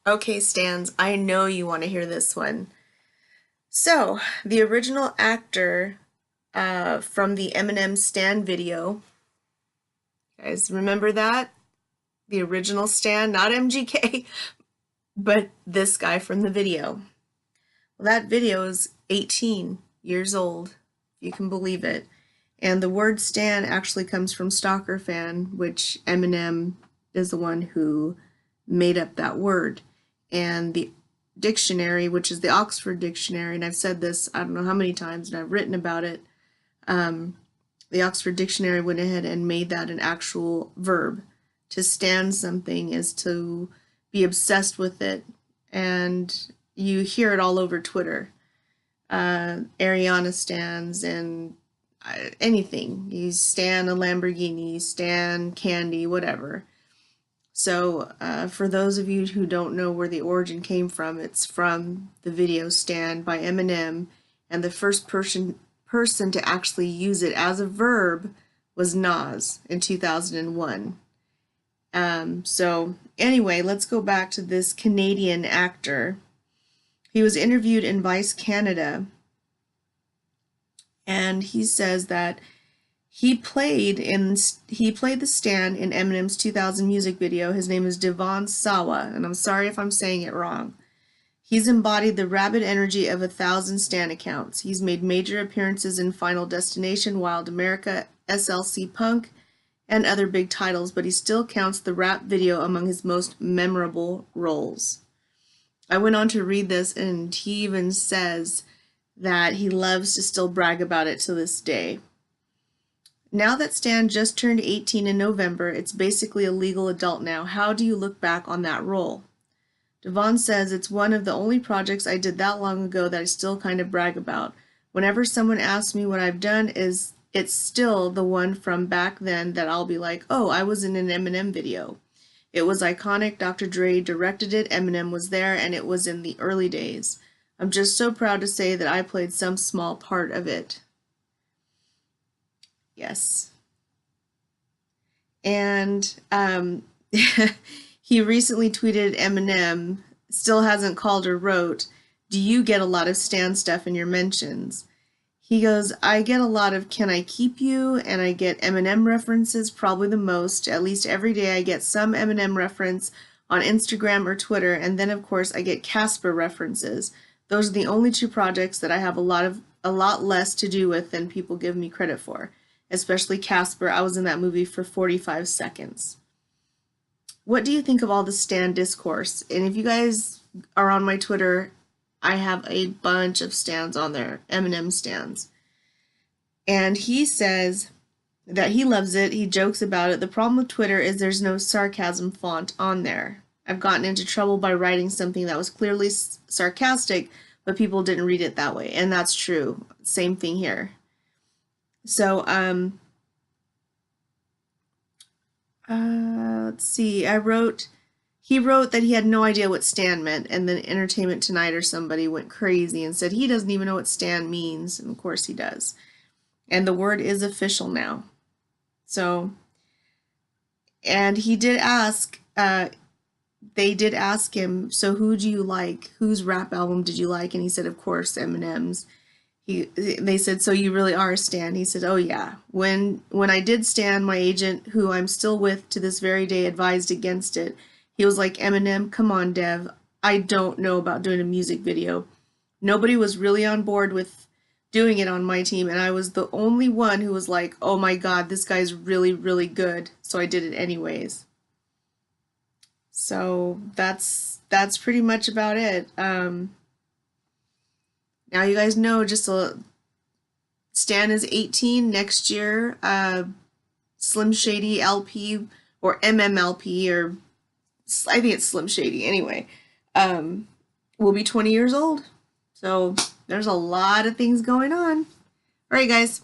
Okay, Stans, I know you want to hear this one. So, the original actor from the Eminem Stan video, guys, remember that? The original Stan, not MGK, but this guy from the video. Well, that video is 18 years old, if you can believe it. And the word Stan actually comes from stalker fan, which Eminem is the one who made up that word. And the dictionary, which is the Oxford Dictionary, and I've said this I don't know how many times, and I've written about it. The Oxford Dictionary went ahead and made that an actual verb. To stand something is to be obsessed with it, and you hear it all over Twitter. Ariana stands and anything. You stan a Lamborghini, stan candy, whatever. So, for those of you who don't know where the origin came from, it's from the video Stan by Eminem, and the first person to actually use it as a verb was Nas in 2001. So anyway, let's go back to this Canadian actor. He was interviewed in Vice Canada, and he says that he played the Stan in Eminem's 2000 music video. His name is Devon Sawa, and I'm sorry if I'm saying it wrong. He's embodied the rabid energy of 1,000 Stan accounts. He's made major appearances in Final Destination, Wild America, SLC Punk, and other big titles, but he still counts the rap video among his most memorable roles. I went on to read this, and he even says that he loves to still brag about it to this day. Now that Stan just turned 18 in November, it's basically a legal adult now. How do you look back on that role? Devon says, it's one of the only projects I did that long ago that I still kind of brag about. Whenever someone asks me what I've done, it's still the one from back then that I'll be like, oh, I was in an Eminem video. It was iconic. Dr. Dre directed it, Eminem was there, and it was in the early days. I'm just so proud to say that I played some small part of it. Yes. And he recently tweeted Eminem, still hasn't called or wrote, do you get a lot of Stan stuff in your mentions? He goes, I get a lot of Can I Keep You, and I get Eminem references probably the most. At least every day I get some Eminem reference on Instagram or Twitter, and then of course I get Casper references. Those are the only two projects that I have a lot less to do with than people give me credit for. Especially Casper. I was in that movie for 45 seconds. What do you think of all the Stan discourse? And if you guys are on my Twitter, I have a bunch of stans on there, Eminem stans. And he says that he loves it. He jokes about it. The problem with Twitter is there's no sarcasm font on there. I've gotten into trouble by writing something that was clearly sarcastic, but people didn't read it that way. And that's true. Same thing here. So, let's see. He wrote that he had no idea what Stan meant, and then Entertainment Tonight or somebody went crazy and said he doesn't even know what Stan means, and of course he does. And the word is official now. So, and he did ask, they did ask him, so who do you like? Whose rap album did you like? And he said, of course, Eminem's. They said, so you really are a Stan? He said, oh yeah. When I did Stan, my agent, who I'm still with to this very day, advised against it. He was like, Eminem, come on, Dev. I don't know about doing a music video. Nobody was really on board with doing it on my team, and I was the only one who was like, oh my god, this guy's really, really good. So I did it anyways. So that's pretty much about it. Now you guys know, Stan is 18 next year. Slim Shady LP or MMLP, or I think it's Slim Shady anyway, will be 20 years old. So there's a lot of things going on. All right, guys.